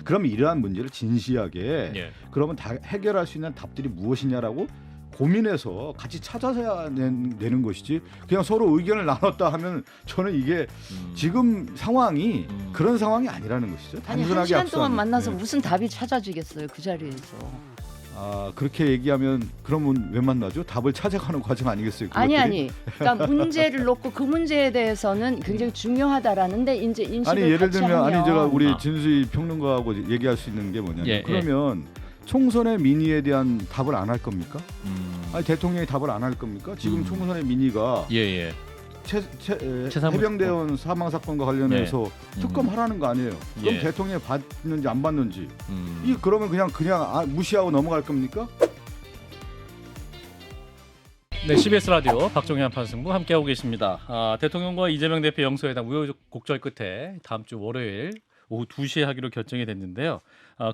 그러면 이러한 문제를 진지하게 예. 그러면 다 해결할 수 있는 답들이 무엇이냐라고 고민해서 같이 찾아야 되는 것이지 그냥 서로 의견을 나눴다 하면 저는 이게 지금 상황이 그런 상황이 아니라는 것이죠. 아니 한 단순하게 시간 동안 압수하는. 만나서 네. 무슨 답이 찾아지겠어요 그 자리에서. 아 그렇게 얘기하면 그러면 왜 만나죠? 답을 찾아가는 과정 아니겠어요? 아니 그것들이? 아니. 그러니까 문제를 놓고 그 문제에 대해서는 굉장히 중요하다라는데 이제 인식을 아니 예를 같이 들면 하면 아니 제가 우리 아. 진수희 평론가하고 얘기할 수 있는 게 뭐냐면 예, 그러면 총선의 민의에 대한 답을 안 할 겁니까? 아니 대통령이 답을 안 할 겁니까? 지금 총선의 민의가 예. 최상무 해병대원 사망 사건과 관련해서 특검하라는 거 아니에요? 그럼 예. 대통령이 받는지 안 받는지 이 그러면 그냥 무시하고 넘어갈 겁니까? 네, CBS 라디오 박종현 판승부 함께하고 계십니다. 대통령과 이재명 대표 영수회담 우여곡절 끝에 다음 주 월요일 오후 2시에 하기로 결정이 됐는데요.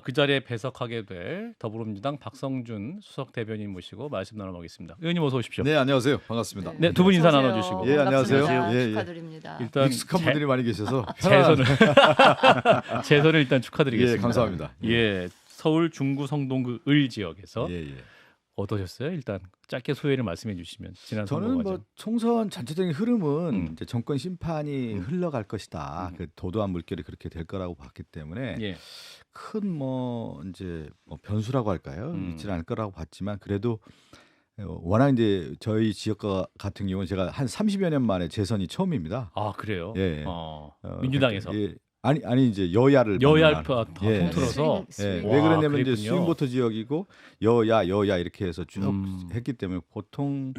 그 자리에 배석하게 될 더불어민주당 박성준 수석 대변인 모시고 말씀 나눠보겠습니다. 의원님 어서 오십시오. 네, 안녕하세요. 반갑습니다. 네, 두 분 인사 어서 오세요. 나눠주시고. 예, 안녕하세요. 반갑습니다. 예, 예. 축하드립니다. 일단 익숙한 분들이 많이 계셔서 재선을 일단 축하드리겠습니다. 예, 감사합니다. 예, 서울 중구 성동구 을 지역에서 예. 어떠셨어요? 일단 짧게 소회를 말씀해 주시면 지난 선거 저는 과정. 뭐 총선 전체적인 흐름은 이제 정권 심판이 흘러갈 것이다. 그 도도한 물결이 그렇게 될 거라고 봤기 때문에 예. 큰 이제 변수라고 할까요? 있지는 않을 거라고 봤지만 그래도 워낙 이제 저희 지역 같은 경우는 제가 한 30여 년 만에 재선이 처음입니다. 아 그래요? 예. 민주당에서 예. 아니 이제 여야를 여야 만나는. 다 통틀어서 예, 스윙. 왜 와, 그러냐면 이제 그랬군요. 스윙보터 지역이고 여야 이렇게 해서 쭉 했기 때문에 보통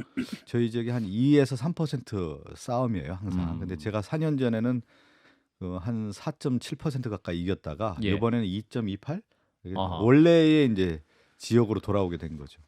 저희 지역이 한 2에서 3% 싸움이에요 항상. 근데 제가 4년 전에는 한 4.7% 가까이 이겼다가 예. 이번에는 2.28 아하. 원래의 이제 지역으로 돌아오게 된 거죠.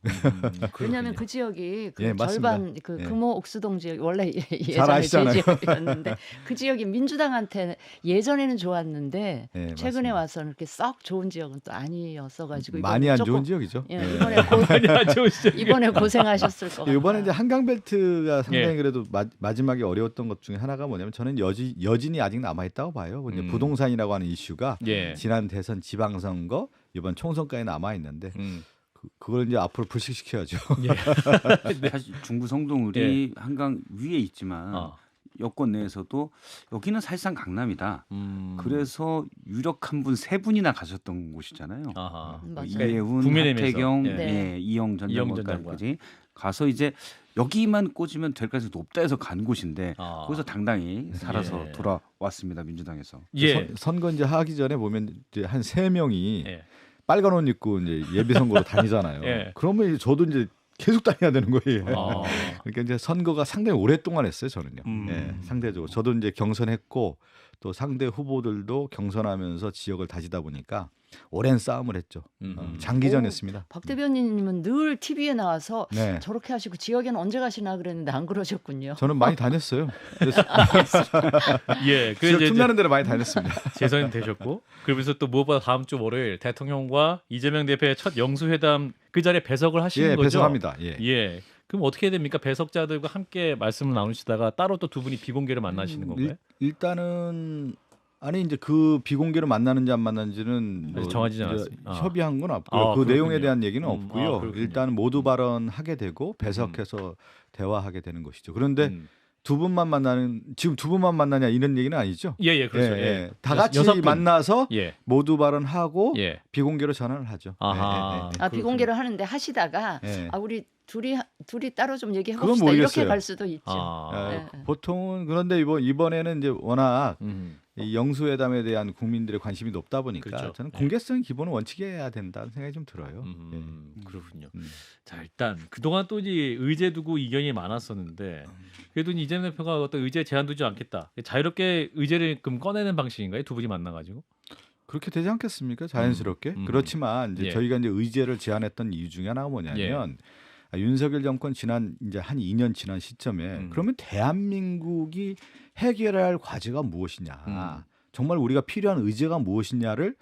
왜냐하면 그 지역이 그 예, 맞습니다. 절반 그 예. 금호 옥수동 지역 원래 잘 예전에 제 아시잖아요. 지역이었는데 그 지역이 민주당한테 예전에는 좋았는데 예, 최근에 맞습니다. 와서는 그렇게 썩 좋은 지역은 또 아니었어 가지고 많이 안 좋은 지역이죠. 예, 예. 이번에 고생하셨을 것 같아요. 이번에 이제 한강벨트가 상당히 예. 그래도 마지막에 어려웠던 것 중에 하나가 뭐냐면 저는 여진이 아직 남아 있다고 봐요. 이제 음. 부동산이라고 하는 이슈가 예. 지난 대선 지방선거 이번 총선까지 남아 있는데 음. 그걸 이제 앞으로 불식시켜야죠. 사실 중구 성동을이 한강 위에 있지만 아. 여권 내에서도 여기는 사실상 강남이다. 음. 그래서 유력한 분 세 분이나 가셨던 곳이잖아요. 아하. 맞아요. 이혜훈, 국민의힘에서. 하태경, 예. 네. 이영 전 이영 전 장관까지 가서 이제 여기만 꽂으면 될 가능성이 높다 해서 간 곳인데 아. 거기서 당당히 살아서 예. 돌아왔습니다. 민주당에서. 예. 선거 이제 하기 전에 보면 이제 한 3명이 예. 빨간 옷 입고 이제 예비 선거로 다니잖아요. 예. 그러면 이제 저도 이제 계속 다녀야 되는 거예요. 아. 그러니까 이제 선거가 상당히 오랫동안 했어요, 저는요. 음. 예, 상대적으로 저도 이제 경선했고 또 상대 후보들도 경선하면서 지역을 다지다 보니까 오랜 싸움을 했죠. 장기전했습니다. 박 대변인님은 늘 TV에 나와서 네. 저렇게 하시고 지역에는 언제 가시나 그랬는데 안 그러셨군요. 저는 많이 다녔어요. 그래서 예. 지역 이제 틈나는 데를 많이 다녔습니다. 재선이 되셨고 그러면서 또 무엇보다 다음 주 월요일 대통령과 이재명 대표의 첫 영수회담 그 자리에 배석을 하시는 예, 거죠. 배석합니다. 예. 예. 그럼 어떻게 됩니까? 배석자들과 함께 말씀을 나누시다가 따로 또 두 분이 비공개로 만나시는 건가요? 일단은 아니 이제 그 비공개로 만나는지 안 만나는지는 아직 정해지지 이제 않았어요. 아. 협의한 건 없고요. 아, 그 그렇군요. 내용에 대한 얘기는 없고요. 그렇군요. 일단 모두 발언하게 되고 배석해서 대화하게 되는 것이죠. 그런데 음. 두 분만 만나는 지금 두 분만 만나냐 이런 얘기는 아니죠. 예, 그렇죠. 예, 예. 예. 다 같이 여섯 분. 만나서 예. 모두 발언하고 예. 비공개로 전환을 하죠. 아하. 아 비공개를 하는데 하시다가 예. 아 우리 둘이 따로 좀 얘기해 그건 봅시다. 이렇게 모르겠어요. 갈 수도 있죠. 아. 네. 보통은 그런데 이번에는 이제 워낙 음. 이 영수회담에 대한 국민들의 관심이 높다 보니까 그렇죠. 저는 네. 공개성이 기본은 원칙이어야 된다는 생각이 좀 들어요. 그렇군요. 음. 자 일단 그동안 또 이제 의제 두고 이견이 많았었는데 그래도 이재명 대표가 어떤 의제 제한 두지 않겠다. 자유롭게 의제를 그럼 꺼내는 방식인가요? 두 분이 만나가지고? 그렇게 되지 않겠습니까? 자연스럽게. 그렇지만 이제 예. 저희가 이제 의제를 제안했던 이유 중에 하나가 뭐냐면 윤석열 정권 지난 이제 한 2년 지난 시점에 그러면 대한민국이 해결해야 할 과제가 무엇이냐. 정말 우리가 필요한 의제가 무엇이냐를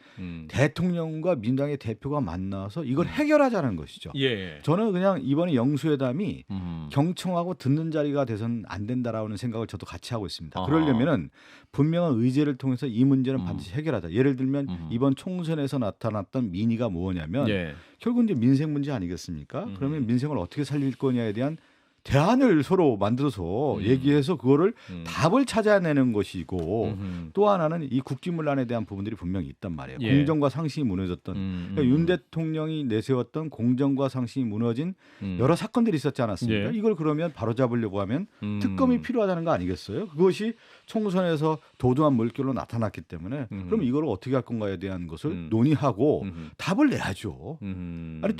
대통령과 민주당의 대표가 만나서 이걸 해결하자는 것이죠. 예. 저는 그냥 이번에 영수회담이 경청하고 듣는 자리가 돼서는 안 된다라는 생각을 저도 같이 하고 있습니다. 아하. 그러려면은 분명한 의제를 통해서 이 문제는 반드시 해결하자. 예를 들면 이번 총선에서 나타났던 민의가 뭐냐면 예. 결국 이제 민생 문제 아니겠습니까? 그러면 민생을 어떻게 살릴 거냐에 대한 대안을 서로 만들어서 얘기해서 그거를 답을 찾아내는 것이고 또 하나는 이 국기문란에 대한 부분들이 분명히 있단 말이에요. 예. 공정과 상식이 무너졌던 그러니까 윤 대통령이 내세웠던 공정과 상식이 무너진 여러 사건들이 있었지 않았습니까? 예. 이걸 그러면 바로잡으려고 하면 특검이 필요하다는 거 아니겠어요? 그것이 총선에서 도도한 물결로 나타났기 때문에 그럼 이걸 어떻게 할 건가에 대한 것을 논의하고 답을 내야죠. 아니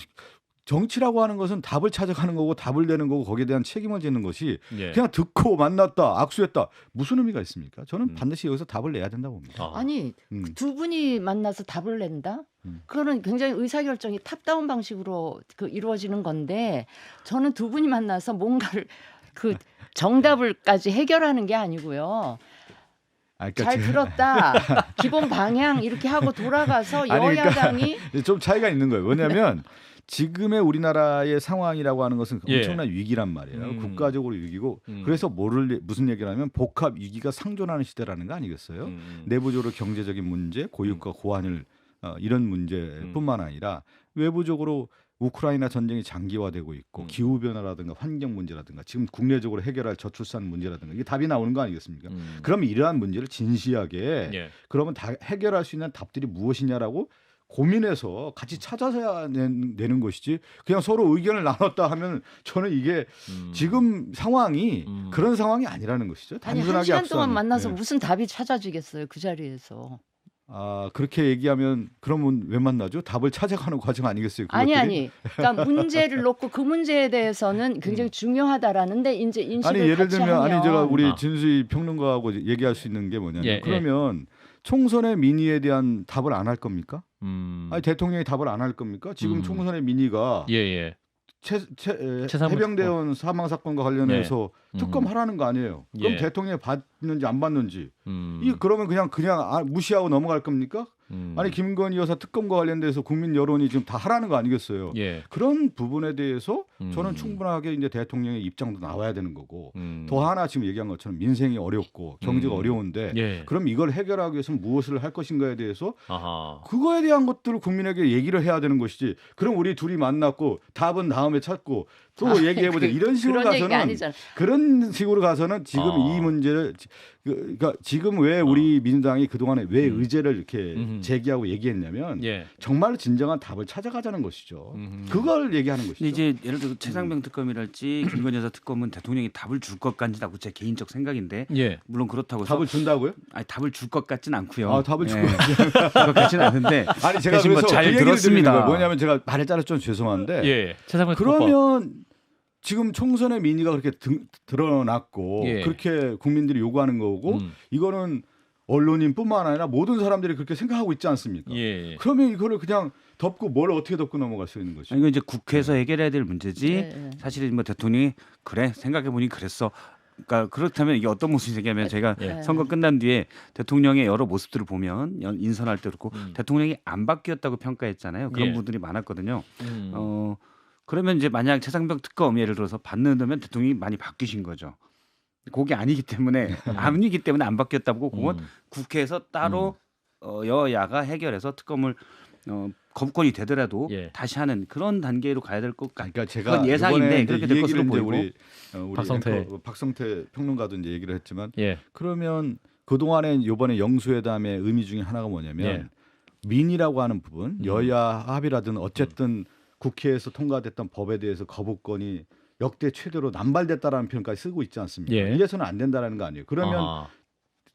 정치라고 하는 것은 답을 찾아가는 거고 답을 내는 거고 거기에 대한 책임을 지는 것이 예. 그냥 듣고 만났다 악수했다 무슨 의미가 있습니까? 저는 반드시 여기서 답을 내야 된다고 봅니다. 아. 아니 두 분이 만나서 답을 낸다? 그거는 굉장히 의사결정이 탑다운 방식으로 이루어지는 건데 저는 두 분이 만나서 뭔가를 그 정답을까지 해결하는 게 아니고요. 그러니까 잘 들었다. 기본 방향 이렇게 하고 돌아가서 아니, 그러니까 여야당이 좀 차이가 있는 거예요. 왜냐하면 지금의 우리나라의 상황이라고 하는 것은 예. 엄청난 위기란 말이에요. 국가적으로 위기고 그래서 무슨 얘기를 하면 복합 위기가 상존하는 시대라는 거 아니겠어요? 내부적으로 경제적인 문제, 고육과 고환을 이런 문제뿐만 아니라 외부적으로 우크라이나 전쟁이 장기화되고 있고 기후 변화라든가 환경 문제라든가 지금 국내적으로 해결할 저출산 문제라든가 이게 답이 나오는 거 아니겠습니까? 그러면 이러한 문제를 진지하게 예. 그러면 다 해결할 수 있는 답들이 무엇이냐라고 고민해서 같이 찾아서 내는 것이지 그냥 서로 의견을 나눴다 하면 저는 이게 지금 상황이 그런 상황이 아니라는 것이죠. 아니 단순하게 한 시간 동안 악수하는. 만나서 네. 무슨 답이 찾아지겠어요 그 자리에서. 아 그렇게 얘기하면 그러면 왜 만나죠? 답을 찾아가는 과정 아니겠어요? 아니 그것들이? 아니. 그러니까 문제를 놓고 그 문제에 대해서는 굉장히 중요하다라는데 이제 인식을 아니 예를 같이 들면 하면 아니 제가 우리 아. 진수희 평론가하고 얘기할 수 있는 게 뭐냐면 예, 그러면 총선의 민의에 대한 답을 안 할 겁니까? 아니 대통령이 답을 안 할 겁니까? 지금 총선의 민의가 예, 예. 최상무 해병대원 사망 사건과 관련해서 특검하라는 거 아니에요? 그럼 예. 대통령이 받는지 안 받는지 이 음. 그러면 그냥 무시하고 넘어갈 겁니까? 아니 김건희 여사 특검과 관련돼서 국민 여론이 지금 다 하라는 거 아니겠어요? 예. 그런 부분에 대해서 저는 충분하게 이제 대통령의 입장도 나와야 되는 거고 더 하나 지금 얘기한 것처럼 민생이 어렵고 경제가 어려운데 예. 그럼 이걸 해결하기 위해서는 무엇을 할 것인가에 대해서 아하. 그거에 대한 것들을 국민에게 얘기를 해야 되는 것이지. 그럼 우리 둘이 만났고 답은 다음에 찾고 또 얘기해보자. 이런 식으로 그런 얘기가 가서는 아니잖아. 그런 식으로 가서는 지금 이 문제를 그러니까 지금 왜 우리 민주당이 그동안에 왜 의제를 이렇게 제기하고 얘기했냐면 예. 정말 진정한 답을 찾아가자는 것이죠. 그걸 얘기하는 것이죠. 근데 이제 예를 들어 최상병 특검이랄지 김건희 여사 특검은 대통령이 답을 줄 것 같다고 제 개인적 생각인데 예. 물론 그렇다고 해서 답을 준다고요? 아니 답을 줄 것 같진 않고요. 아, 답을 줄 예. 것 같지는 않은데 아니 제가 대신 뭐 그래서 잘 그 얘기를 드리는 들었습니다. 거예요. 뭐냐면 제가 말을 잘라서 좀 죄송한데 예. 최상무 특검법. 그러면 지금 총선의 민의가 그렇게 드러났고 예. 그렇게 국민들이 요구하는 거고 이거는 언론인뿐만 아니라 모든 사람들이 그렇게 생각하고 있지 않습니까? 예. 그러면 이거를 그냥 덮고 뭘 어떻게 덮고 넘어갈 수 있는 거죠? 아니, 이거 이제 국회에서 해결해야 될 문제지. 네. 사실은 뭐 대통령이 그래 생각해 보니 그랬어. 그러니까 그렇다면 이게 어떤 모습이 생기냐면 제가 예. 선거 끝난 뒤에 대통령의 여러 모습들을 보면 인선할 때 그렇고 대통령이 안 바뀌었다고 평가했잖아요. 그런 예. 분들이 많았거든요. 그러면 이제 만약 최상병 특검 예를 들어서 받는다면 대통령이 많이 바뀌신 거죠. 그게 아니기 때문에 안 바뀌었다고 그건 국회에서 따로 여야가 해결해서 특검을 거부권이 되더라도 예. 다시 하는 그런 단계로 가야 될 것 같아요. 그러니까 제가 그건 예상인데 이번에 그렇게 이제 될 이 것으로 얘기를 이제 보이고. 우리 박성태. 박성태 평론가도 이제 얘기를 했지만 예. 그러면 그동안에 이번에 영수회담의 의미 중에 하나가 뭐냐면 예. 민의라고 하는 부분 여야 합의라든 어쨌든 국회에서 통과됐던 법에 대해서 거부권이 역대 최대로 남발됐다라는 표현까지 쓰고 있지 않습니까? 예. 이래서는 안 된다라는 거 아니에요. 그러면 아하.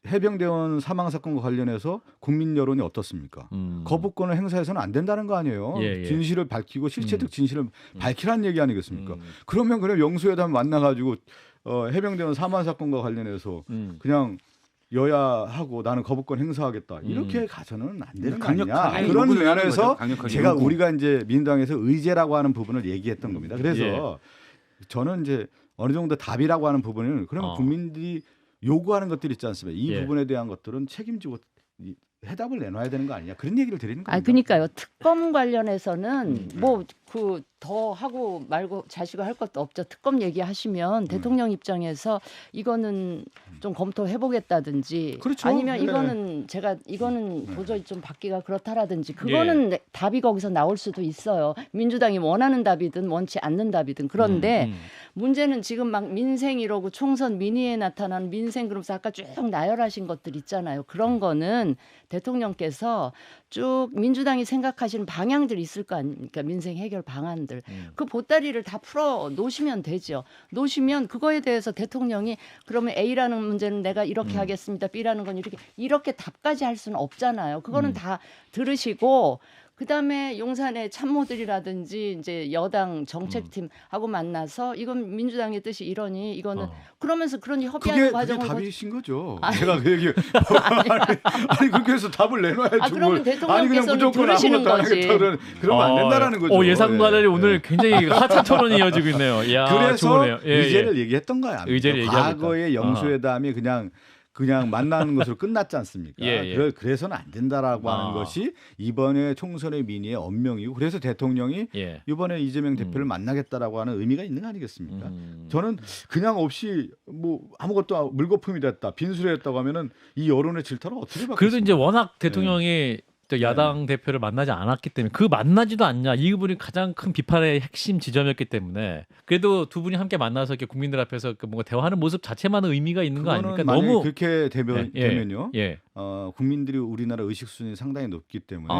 해병대원 사망 사건과 관련해서 국민 여론이 어떻습니까? 거부권을 행사해서는 안 된다는 거 아니에요. 예, 예. 진실을 밝히고 실체적 진실을 밝히라는 얘기 아니겠습니까? 그러면 영수회담 만나가지고 해병대원 사망 사건과 관련해서 그냥 여야하고 나는 거부권 행사하겠다 이렇게 가서는 안 되는 거 아니냐. 강력하게 그런 요구를 하는 면에서 거죠. 강력하게 제가 요구. 우리가 이제 민주당에서 의제라고 하는 부분을 얘기했던 겁니다. 그래서 예. 저는 이제 어느 정도 답이라고 하는 부분은 그러면 국민들이 요구하는 것들이 있지 않습니까? 이 예. 부분에 대한 것들은 책임지고 해답을 내놔야 되는 거 아니냐 그런 얘기를 드리는 겁니다. 아, 그러니까요. 특검 관련해서는 뭐 그 더 하고 말고 자시고 할 것도 없죠. 특검 얘기하시면 대통령 입장에서 이거는 좀 검토해 보겠다든지 그렇죠. 아니면 네. 이거는 도저히 좀 받기가 그렇다라든지 그거는 답이 거기서 나올 수도 있어요. 민주당이 원하는 답이든 원치 않는 답이든. 그런데 문제는 지금 막 민생 이러고 총선 민의에 나타나는 민생 그러면서 아까 쭉 나열하신 것들 있잖아요. 그런 거는 대통령께서 쭉 민주당이 생각하시는 방향들이 있을 거 아닙니까? 민생 해결 방안들. 그 보따리를 다 풀어 놓으시면 되죠. 놓으시면 그거에 대해서 대통령이 그러면 A라는 문제는 내가 이렇게 하겠습니다. B라는 건 이렇게 답까지 할 수는 없잖아요. 그거는 다 들으시고 그다음에 용산의 참모들이라든지 이제 여당 정책팀하고 만나서 이건 민주당의 뜻이 이러니 이거는 그러면서 그런 협의하는 그게 과정을 답이신 거죠. 제가 그 얘기 아니 그렇게 해서 답을 내놔야죠. 그러면 대통령께서는 들으시는 거지. 그러면 안 된다라는 거죠. 예상과는 오늘 굉장히 핫한 토론이 이어지고 있네요. 이야, 그래서 좋으네요. 의제를 얘기했던 거야. 의제를 얘기하고 과거의 영수회담이 그냥 만나는 것으로 끝났지 않습니까? 그래서는 안 된다라고 하는 것이 이번에 총선의 민의의 언명이고 그래서 대통령이 이번에 이재명 대표를 만나겠다라고 하는 의미가 있는 거 아니겠습니까? 저는 그냥 없이 뭐 아무것도 물거품이 됐다, 빈술했다고 하면은 이 여론의 질타를 어떻게 받겠습니까? 그래도 이제 워낙 대통령이 또 야당 대표를 만나지 않았기 때문에 그 만나지도 않냐 이 부분이 가장 큰 비판의 핵심 지점이었기 때문에 그래도 두 분이 함께 만나서 이렇게 국민들 앞에서 뭔가 대화하는 모습 자체만은 의미가 있는 거 아닙니까? 너무 그렇게 되면요. 국민들이 우리나라 의식 수준이 상당히 높기 때문에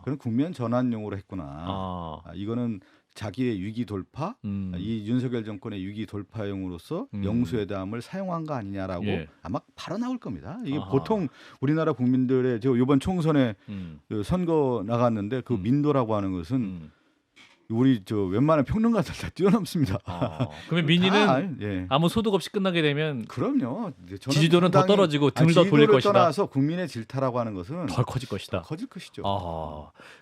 그런 국면 전환용으로 했구나. 이거는 자기의 위기 돌파, 이 윤석열 정권의 위기 돌파용으로서 영수회담을 사용한 거 아니냐라고 아마 바로 나올 겁니다. 이게 보통 우리나라 국민들의 저 이번 총선에 그 선거 나갔는데 그 민도라고 하는 것은 우리 저 웬만한 평론가들 다 뛰어넘습니다. 그러면 민의는 아무 소득 없이 끝나게 되면 그럼요. 지지도는 더 떨어지고 등을 더 돌릴 것이다. 떠나서 국민의 질타라고 하는 것은 더 커질 것이다. 더 커질 것이죠.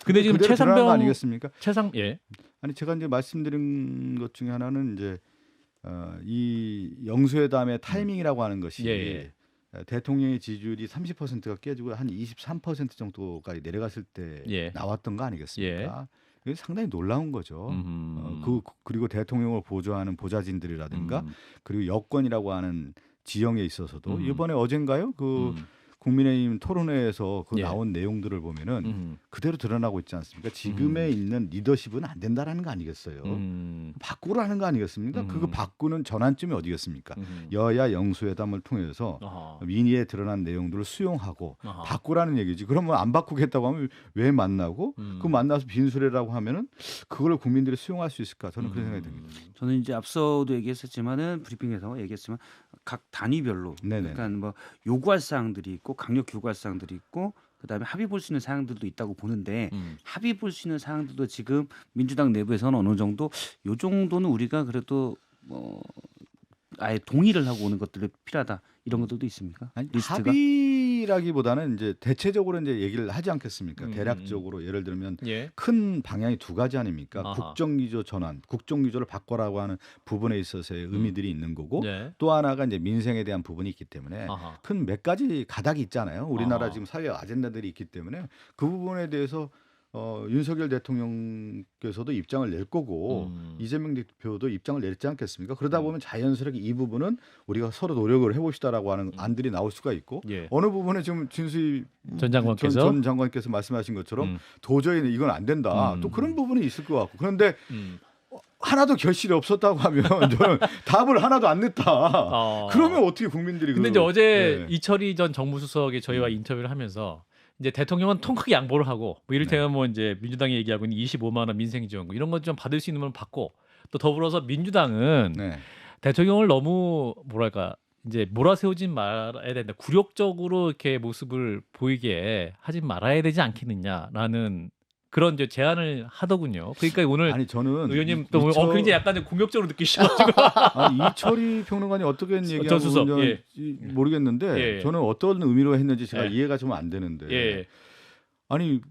근데 지금 최상병 아니겠습니까? 아니 제가 이제 말씀드린 것 중에 하나는 이제 이 영수회담의 타이밍이라고 하는 것이 대통령의 지지율이 30%가 깨지고 한 23% 정도까지 내려갔을 때 나왔던 거 아니겠습니까? 이게 상당히 놀라운 거죠. 그리고 대통령을 보좌하는 보좌진들이라든가 그리고 여권이라고 하는 지형에 있어서도 이번에 어젠가요? 국민의힘 토론회에서 나온 내용들을 보면은 그대로 드러나고 있지 않습니까? 지금에 있는 리더십은 안 된다라는 거 아니겠어요? 바꾸라는 거 아니겠습니까? 그거 바꾸는 전환점이 어디겠습니까? 여야 영수회담을 통해서 민의에 드러난 내용들을 수용하고 바꾸라는 얘기지. 그러면 안 바꾸겠다고 하면 왜 만나고 그 만나서 빈수레라고 하면은 그걸 국민들이 수용할 수 있을까? 저는 그런 생각이 듭니다. 저는 이제 앞서도 얘기했었지만은 브리핑에서 얘기했지만 각 단위별로 그러니까 뭐 요구할 사항들이 있고 강력 요구할 사항들이 있고 그다음에 합의 볼 수 있는 사항들도 있다고 보는데 합의 볼 수 있는 사항들도 지금 민주당 내부에서는 어느 정도 요 정도는 우리가 그래도 뭐 아예 동의를 하고 오는 것들이 필요하다 이런 것들도 있습니까? 아니, 리스트가? 합의라기보다는 이제 대체적으로 이제 얘기를 하지 않겠습니까? 대략적으로 예를 들면 큰 방향이 두 가지 아닙니까? 국정기조 전환, 국정기조를 바꿔라고 하는 부분에 있어서의 의미들이 있는 거고 또 하나가 이제 민생에 대한 부분이 있기 때문에 큰 몇 가지 가닥이 있잖아요. 우리나라 지금 사회 아젠다들이 있기 때문에 그 부분에 대해서 윤석열 대통령께서도 입장을 낼 거고 이재명 대표도 입장을 냈지 않겠습니까? 그러다 보면 자연스럽게 이 부분은 우리가 서로 노력을 해봅시다라고 하는 안들이 나올 수가 있고 어느 부분에 지금 진수희 전 장관께서 전 장관께서 말씀하신 것처럼 도저히 이건 안 된다. 또 그런 부분이 있을 것 같고 그런데 하나도 결실이 없었다고 하면 저는 답을 하나도 안 냈다. 그러면 어떻게 국민들이 근데 이제 어제 이철희 전 정무수석이 저희와 인터뷰를 하면서 이제 대통령은 통 크게 양보를 하고 뭐 이를테면 뭐 이제 민주당이 얘기하고 있는 25만 원 민생 지원금 이런 것 좀 받을 수 있는 건 받고 또 더불어서 민주당은 대통령을 너무 뭐랄까 이제 몰아세우진 말아야 된다. 굴욕적으로 이렇게 모습을 보이게 하지 말아야 되지 않겠느냐라는 그런 이제 제안을 하더군요. 그러니까 오늘 아니 저는 의원님 또 굉장히 약간 공격적으로 느끼셔가지고 이철희 평론가님 어떻게 얘기하고 모르겠는데 저는 어떤 의미로 했는지 제가 이해가 좀 안 되는데 아니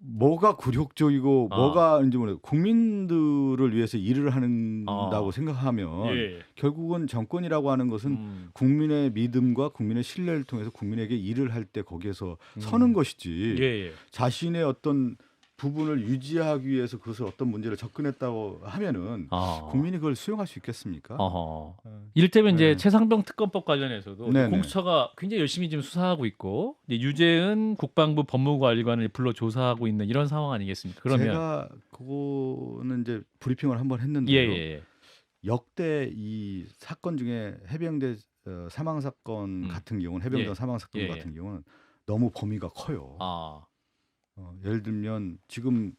뭐가 굴욕적이고 아. 뭐가 이제 뭐 국민들을 위해서 일을 한다고 아. 생각하면 예. 결국은 정권이라고 하는 것은 국민의 믿음과 국민의 신뢰를 통해서 국민에게 일을 할 때 거기에서 서는 것이지 예. 자신의 어떤 부분을 유지하기 위해서 그것을 어떤 문제를 접근했다고 하면은 아. 국민이 그걸 수용할 수 있겠습니까? 어허. 이를테면 이제 네. 최상병 특검법 관련해서도 네네. 공수처가 굉장히 열심히 지금 수사하고 있고 이제 유재은 국방부 법무관리관을 불러 조사하고 있는 이런 상황 아니겠습니까? 그러면 제가 그거는 이제 브리핑을 한번 예, 했는데요. 예. 역대 이 사건 중에 해병대 사망 사건 같은 경우는 해병대 예. 사망 사건 예, 같은 경우는 너무 범위가 커요. 아. 예를 들면 지금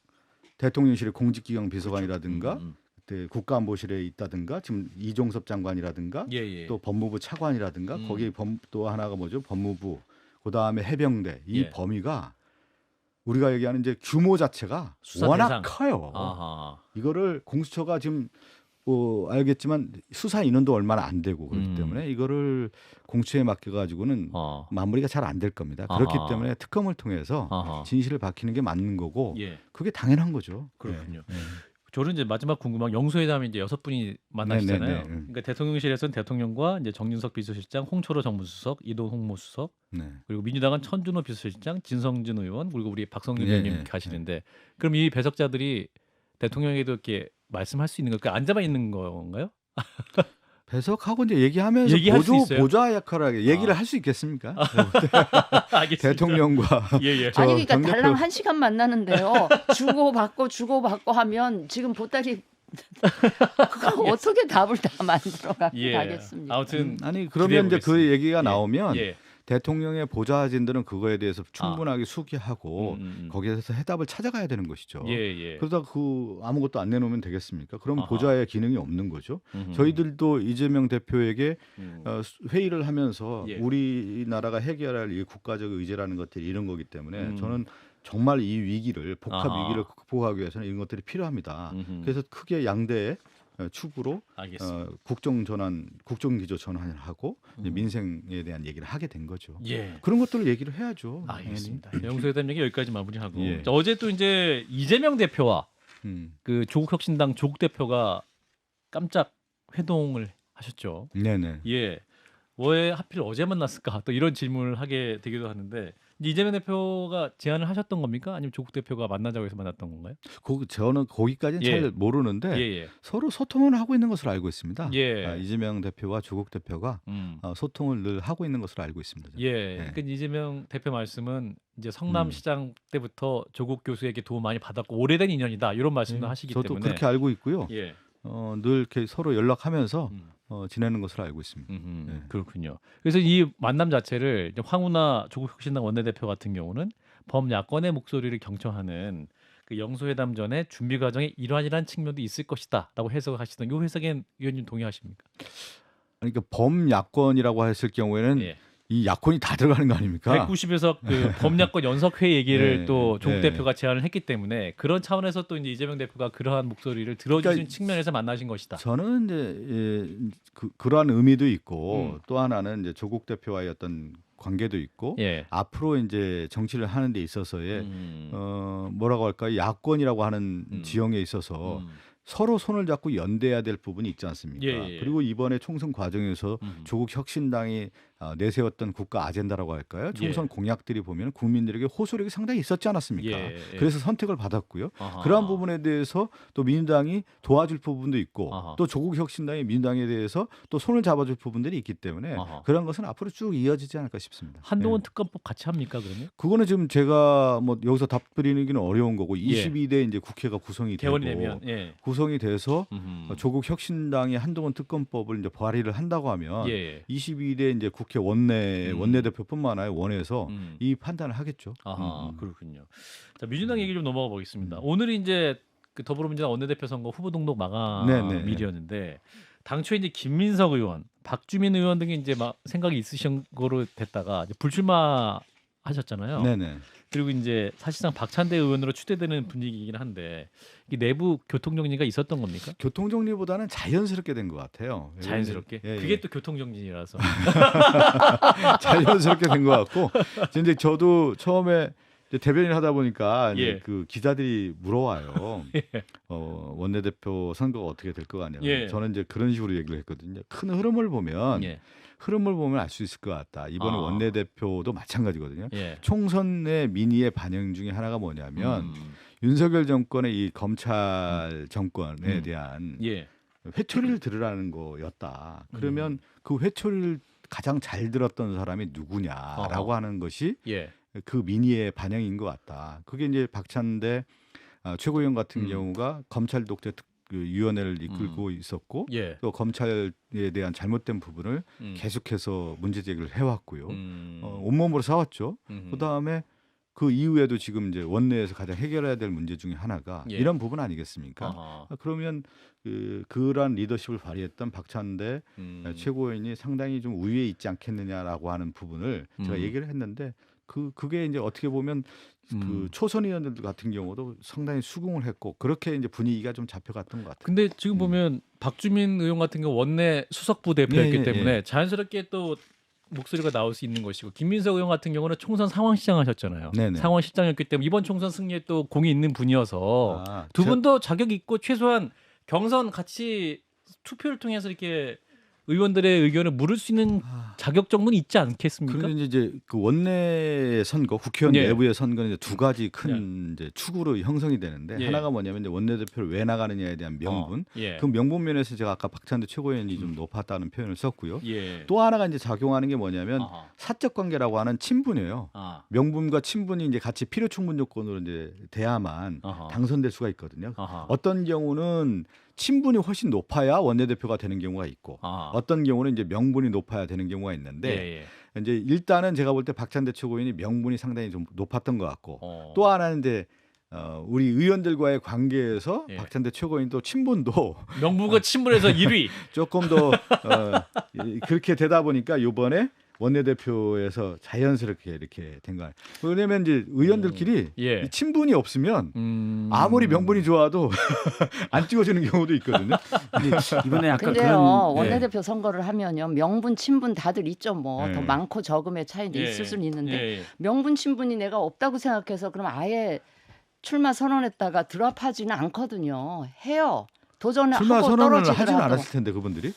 대통령실의 공직기강 비서관이라든가 그때 국가안보실에 있다든가 지금 이종섭 장관이라든가 예. 또 법무부 차관이라든가 거기 또 하나가 뭐죠? 법무부 그다음에 해병대 이 예. 범위가 우리가 얘기하는 이제 규모 자체가 수사 워낙 대상. 커요. 아하. 이거를 공수처가 지금 알겠지만 수사 인원도 얼마나 안 되고 그렇기 때문에 이거를 공수처에 맡겨가지고는 마무리가 잘 안 될 겁니다. 그렇기 아하. 때문에 특검을 통해서 아하. 진실을 밝히는 게 맞는 거고 예. 그게 당연한 거죠. 그렇군요. 네. 저는 이제 마지막 궁금한 영수회담이 이제 6분이 만나시잖아요. 네네네. 그러니까 대통령실에서는 대통령과 이제 정진석 비서실장, 홍철호 정무수석, 이동 홍보수석, 네. 그리고 민주당은 천준호 비서실장, 진성준 의원, 그리고 우리 박성준 예, 의원님 예, 가시는데 그럼 이 배석자들이 대통령에게도 이렇게 말씀할 수 있는 걸까? 앉아만 있는 건가요? 배석하고 이제 얘기하면서 얘기할 수 있어요? 보좌 역할을 하게 얘기를 할 수 있겠습니까? 알겠습니다. 대통령과 예. 저 아니 그러니까 정 대표- 달랑 1시간 만나는데요. 주고받고 하면 지금 보따리 그걸 어떻게 답을 다 만들어 예. 가겠습니까? 아무튼 아니 그러면 이제 그 기대해보겠습니다. 얘기가 나오면 예. 대통령의 보좌진들은 그거에 대해서 충분하게 수기하고 음. 거기에서 해답을 찾아가야 되는 것이죠. 예. 그러다 아무것도 안 내놓으면 되겠습니까? 그럼 아하. 보좌의 기능이 없는 거죠. 음흠. 저희들도 이재명 대표에게 음. 회의를 하면서 예. 우리나라가 해결할 이 국가적 의제라는 것들이 이런 거기 때문에 저는 정말 이 위기를 복합 아하. 위기를 극복하기 위해서는 이런 것들이 필요합니다. 음흠. 그래서 크게 양대의 축으로 알겠습니다. 국정기조 전환을 하고 이제 민생에 대한 얘기를 하게 된 거죠. 예. 그런 것들을 얘기를 해야죠. 알겠습니다. 영수회담 얘기 여기까지 마무리하고 예. 자, 어제 또 이제 이재명 대표와 당연히. 그 조국혁신당 조국 대표가 깜짝 회동을 하셨죠. 네네. 예. 왜 하필 어제 만났을까? 또 이런 질문을 하게 되기도 하는데 이재명 대표가 제안을 하셨던 겁니까? 아니면 조국 대표가 만나자고 해서 만났던 건가요? 저는 거기까지는 예. 잘 모르는데 예. 서로 소통을 하고 있는 것으로 알고 있습니다. 예. 이재명 대표와 조국 대표가 소통을 늘 하고 있는 것으로 알고 있습니다. 저는. 예. 그러니까 이재명 대표 말씀은 이제 성남시장 때부터 조국 교수에게 도움 많이 받았고 오래된 인연이다 이런 말씀도 하시기 저도 때문에 그렇게 알고 있고요. 예. 늘 이렇게 서로 연락하면서 음. 지내는 것으로 알고 있습니다. 네. 그렇군요. 그래서 이 만남 자체를 이제 황운하 조국혁신당 원내대표 같은 경우는 범야권의 목소리를 경청하는 그 영수회담 전에 준비 과정의 일환이라는 측면도 있을 것이다라고 해석하시던 이 해석엔 의원님 동의하십니까? 그러니까 범야권이라고 했을 경우에는 예. 이 야권이 다 들어가는 거 아닙니까? 190에서 그 범야권 연석회 얘기를 네, 또 조국 네. 대표가 제안을 했기 때문에 그런 차원에서 또 이제 이재명 대표가 그러한 목소리를 들어주신 그러니까 측면에서 만나신 것이다. 저는 이제 그러한 의미도 있고 또 하나는 이제 조국 대표와의 어떤 관계도 있고 예. 앞으로 이제 정치를 하는 데 있어서의 뭐라고 할까요? 야권이라고 하는 지형에 있어서 서로 손을 잡고 연대해야 될 부분이 있지 않습니까? 예. 그리고 이번에 총선 과정에서 조국 혁신당이 내세웠던 국가 아젠다라고 할까요? 총선 공약들이 보면 국민들에게 호소력이 상당히 있었지 않았습니까? 예. 그래서 선택을 받았고요. 아하. 그러한 부분에 대해서 또 민주당이 도와줄 부분도 있고 아하. 또 조국 혁신당이 민주당에 대해서 또 손을 잡아줄 부분들이 있기 때문에 아하. 그런 것은 앞으로 쭉 이어지지 않을까 싶습니다. 한동훈 네. 특검법 같이 합니까 그러면? 그거는 지금 제가 뭐 여기서 답드리기는 어려운 거고 22대 이제 국회가 구성이 되고 개원이 되면 예. 구성이 돼서 음흠. 조국 혁신당이 한동훈 특검법을 이제 발의를 한다고 하면 예. 22대 이제 국회 원내대표뿐만 아니라 원에서 이 판단을 하겠죠. 아하, 그렇군요. 자, 민주당 얘기 좀 넘어가 보겠습니다. 오늘이 이제 그 더불어민주당 원내대표 선거 후보 등록 마감일이었는데 당초에 이제 김민석 의원, 박주민 의원 등이 이제 막 생각이 있으신 거로 됐다가 이제 불출마하셨잖아요. 네네. 그리고 이제 사실상 박찬대 의원으로 추대되는 분위기이긴 한데 이 내부 교통 정리가 있었던 겁니까? 교통 정리보다는 자연스럽게 된 것 같아요. 자연스럽게. 예, 예. 그게 또 교통 정리라서. 자연스럽게 된 것 같고 이제 저도 처음에 이제 대변인 하다 보니까 이제 예. 그 기자들이 물어와요. 예. 원내대표 선거가 어떻게 될 거 아니에요. 예. 저는 이제 그런 식으로 얘기를 했거든요. 큰 흐름을 보면 예. 알 수 있을 것 같다. 이번에 아. 원내대표도 마찬가지거든요. 예. 총선의 민의의 반영 중에 하나가 뭐냐면 윤석열 정권의 이 검찰 정권에 대한 예. 회초리를 들으라는 거였다. 그러면 그 회초리를 가장 잘 들었던 사람이 누구냐라고 하는 것이 예. 그 민의의 반영인 것 같다. 그게 이제 박찬대 최고위원 같은 경우가 검찰 독재 위원회를 이끌고 있었고 예. 또 검찰에 대한 잘못된 부분을 계속해서 문제 제기를 해왔고요. 온몸으로 싸웠죠. 그다음에 그 이후에도 지금 이제 원내에서 가장 해결해야 될 문제 중에 하나가 예. 이런 부분 아니겠습니까? 아하. 그러면 그러한 리더십을 발휘했던 박찬대 최고위원이 상당히 좀 우위에 있지 않겠느냐라고 하는 부분을 제가 얘기를 했는데 그게 이제 어떻게 보면 그 초선 의원들 같은 경우도 상당히 수긍을 했고 그렇게 이제 분위기가 좀 잡혀갔던 것 같아요. 근데 지금 보면 박주민 의원 같은 경우 원내 수석부 대표였기 예, 예, 때문에 예. 자연스럽게 또 목소리가 나올 수 있는 것이고 김민석 의원 같은 경우는 총선 상황시장 하셨잖아요. 네네. 상황시장이었기 때문에 이번 총선 승리에 또 공이 있는 분이어서 두 저- 분도 자격 있고 최소한 경선 같이 투표를 통해서 이렇게 의원들의 의견을 물을 수 있는 자격 정도는 있지 않겠습니까? 그런데 이제 그 원내 선거, 국회의원 예. 내부의 선거는 이제 두 가지 큰 이제 축으로 형성이 되는데 예. 하나가 뭐냐면 이제 원내대표를 왜 나가느냐에 대한 명분. 예. 그 명분 면에서 제가 아까 박찬대 최고위원이 좀 높았다는 표현을 썼고요. 예. 또 하나가 이제 작용하는 게 뭐냐면 아하. 사적 관계라고 하는 친분이에요. 아. 명분과 친분이 이제 같이 필요 충분 조건으로 이제 돼야만 아하. 당선될 수가 있거든요. 아하. 어떤 경우는 친분이 훨씬 높아야 원내대표가 되는 경우가 있고 아하. 어떤 경우는 이제 명분이 높아야 되는 경우가 있는데 예, 예. 이제 일단은 제가 볼 때 박찬대 최고위원이 명분이 상당히 좀 높았던 것 같고 또 하나는 이제 우리 의원들과의 관계에서 예. 박찬대 최고위원 또 친분도 명부가 친분에서 1위. 조금 더 그렇게 되다 보니까 이번에 원내대표에서 자연스럽게 이렇게 된 거예요. 왜냐하면 이제 의원들끼리 예. 이 친분이 없으면 아무리 명분이 좋아도 안 찍어주는 경우도 있거든요. 근데 이번에 약간 근데요 그런 원내대표 선거를 하면요 명분 친분 다들 있죠 뭐 더 예. 많고 적음의 차이는 예. 있을 수는 있는데 예, 예. 명분 친분이 내가 없다고 생각해서 그럼 아예 출마 선언했다가 드랍하지는 않거든요. 해요. 도전을 출마 하고 선언을 떨어지더라도. 하진 않았을 텐데 그분들이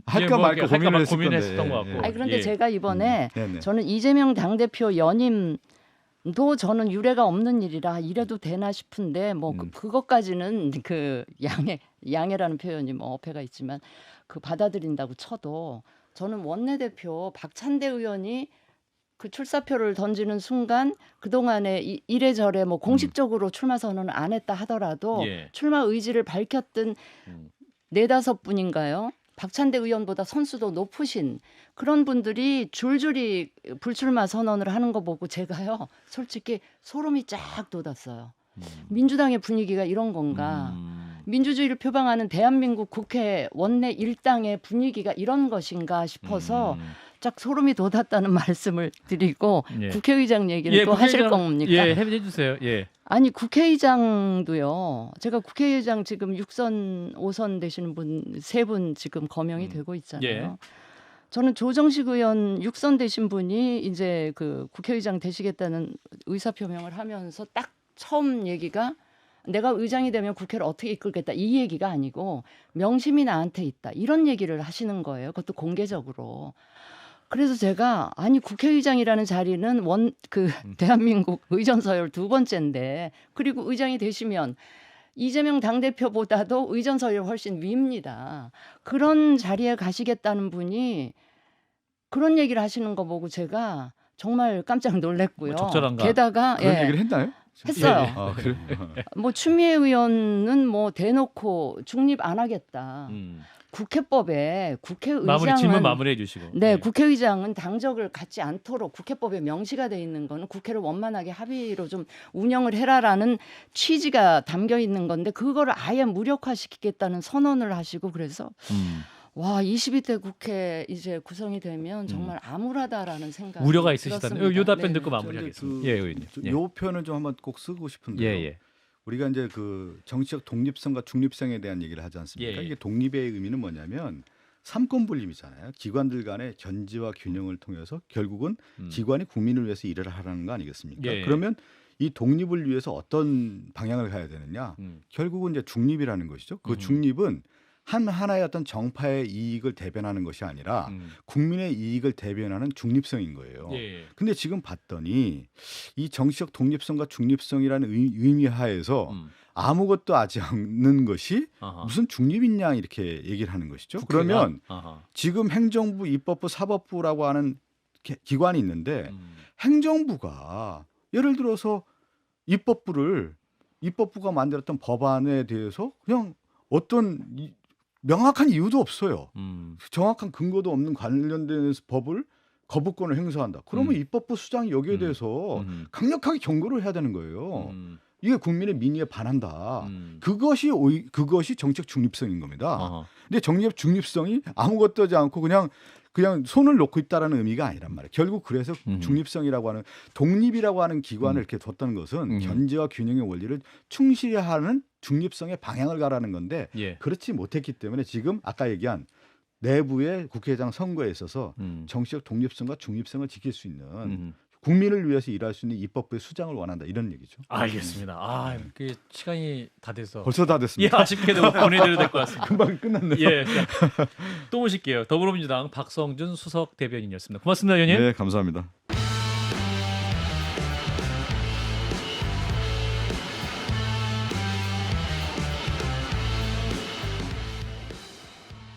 할까 이제 뭐 말까 이렇게 고민을 했을 고민했었던 건데. 것 같고. 아니 그런데 예. 제가 이번에 네네. 저는 이재명 당대표 연임도 저는 유례가 없는 일이라 이래도 되나 싶은데 뭐 그것까지는 그 양해라는 표현이 뭐 어폐가 있지만 그 받아들인다고 쳐도 저는 원내대표 박찬대 의원이 그 출사표를 던지는 순간 그동안에 이래저래 뭐 공식적으로 출마 선언을 안 했다 하더라도 예. 출마 의지를 밝혔던 네다섯 분인가요? 박찬대 의원보다 선수도 높으신 그런 분들이 줄줄이 불출마 선언을 하는 거 보고 제가요 솔직히 소름이 쫙 돋았어요. 민주당의 분위기가 이런 건가? 민주주의를 표방하는 대한민국 국회 원내 일당의 분위기가 이런 것인가 싶어서 쫙 소름이 돋았다는 말씀을 드리고 예. 국회의장 얘기를 또 하실 겁니까? 예, 해주세요. 예. 아니 국회의장도요. 제가 국회의장 지금 6선, 5선 되시는 분 3분 지금 거명이 되고 있잖아요. 예. 저는 조정식 의원 6선 되신 분이 이제 그 국회의장 되시겠다는 의사표명을 하면서 딱 처음 얘기가 내가 의장이 되면 국회를 어떻게 이끌겠다 이 얘기가 아니고 명심이 나한테 있다 이런 얘기를 하시는 거예요. 그것도 공개적으로. 그래서 제가 아니 국회의장이라는 자리는 대한민국 의전 서열 2번째인데 그리고 의장이 되시면 이재명 당대표보다도 의전 서열 훨씬 위입니다. 그런 자리에 가시겠다는 분이 그런 얘기를 하시는 거 보고 제가 정말 깜짝 놀랐고요. 뭐 적절한가? 게다가 그런 얘기를 했나요? 했어요. 예, 예. 아, 그래? 뭐 추미애 의원은 뭐 대놓고 중립 안 하겠다. 국회법에 국회의장은 질문 마무리해 주시고. 네, 예. 국회의장은 당적을 갖지 않도록 국회법에 명시가 돼 있는 거는 국회를 원만하게 합의로 좀 운영을 해라라는 취지가 담겨 있는 건데 그거를 아예 무력화시키겠다는 선언을 하시고 그래서 와 22대 국회 이제 구성이 되면 정말 암울하다라는 생각이 우려가 있으시다는 들었습니다. 요 답변 네. 듣고 마무리하겠습니다. 예, 의원님. 예. 요 표현을 좀 한번 꼭 쓰고 싶은데요. 예, 예. 우리가 이제 그 정치적 독립성과 중립성에 대한 얘기를 하지 않습니까? 예, 예. 이게 독립의 의미는 뭐냐면 삼권 분립이잖아요. 기관들 간의 견제와 균형을 통해서 결국은 기관이 국민을 위해서 일을 하라는 거 아니겠습니까? 예, 예. 그러면 이 독립을 위해서 어떤 방향을 가야 되느냐? 결국은 이제 중립이라는 것이죠. 그 중립은 하나의 어떤 정파의 이익을 대변하는 것이 아니라 국민의 이익을 대변하는 중립성인 거예요. 예. 근데 지금 봤더니 이 정치적 독립성과 중립성이라는 의미 하에서 아무것도 하지 않는 것이 아하. 무슨 중립이냐 이렇게 얘기를 하는 것이죠. 국회가? 그러면 아하. 지금 행정부, 입법부, 사법부라고 하는 기관이 있는데 행정부가 예를 들어서 입법부가 만들었던 법안에 대해서 그냥 어떤 명확한 이유도 없어요. 정확한 근거도 없는 관련된 법을 거부권을 행사한다. 그러면 입법부 수장이 여기에 대해서 강력하게 경고를 해야 되는 거예요. 이게 국민의 민의에 반한다. 그것이 정책 중립성인 겁니다. 아하. 근데 정책 중립성이 아무것도 하지 않고 그냥 손을 놓고 있다라는 의미가 아니란 말이에요. 결국 그래서 중립성이라고 하는 독립이라고 하는 기관을 이렇게 뒀다는 것은 견제와 균형의 원리를 충실히 하는 중립성의 방향을 가라는 건데 예. 그렇지 못했기 때문에 지금 아까 얘기한 내부의 국회의장 선거에 있어서 정치적 독립성과 중립성을 지킬 수 있는 국민을 위해서 일할 수 있는 입법부의 수장을 원한다 이런 얘기죠. 알겠습니다. 아, 그 시간이 다 돼서 벌써 다 예, 됐습니다. 아쉽게도 보내드려야 될 것 같습니다. 금방 끝났네요. 예, 자, 또 모실게요. 더불어민주당 박성준 수석 대변인이었습니다. 고맙습니다, 의원님. 네, 감사합니다.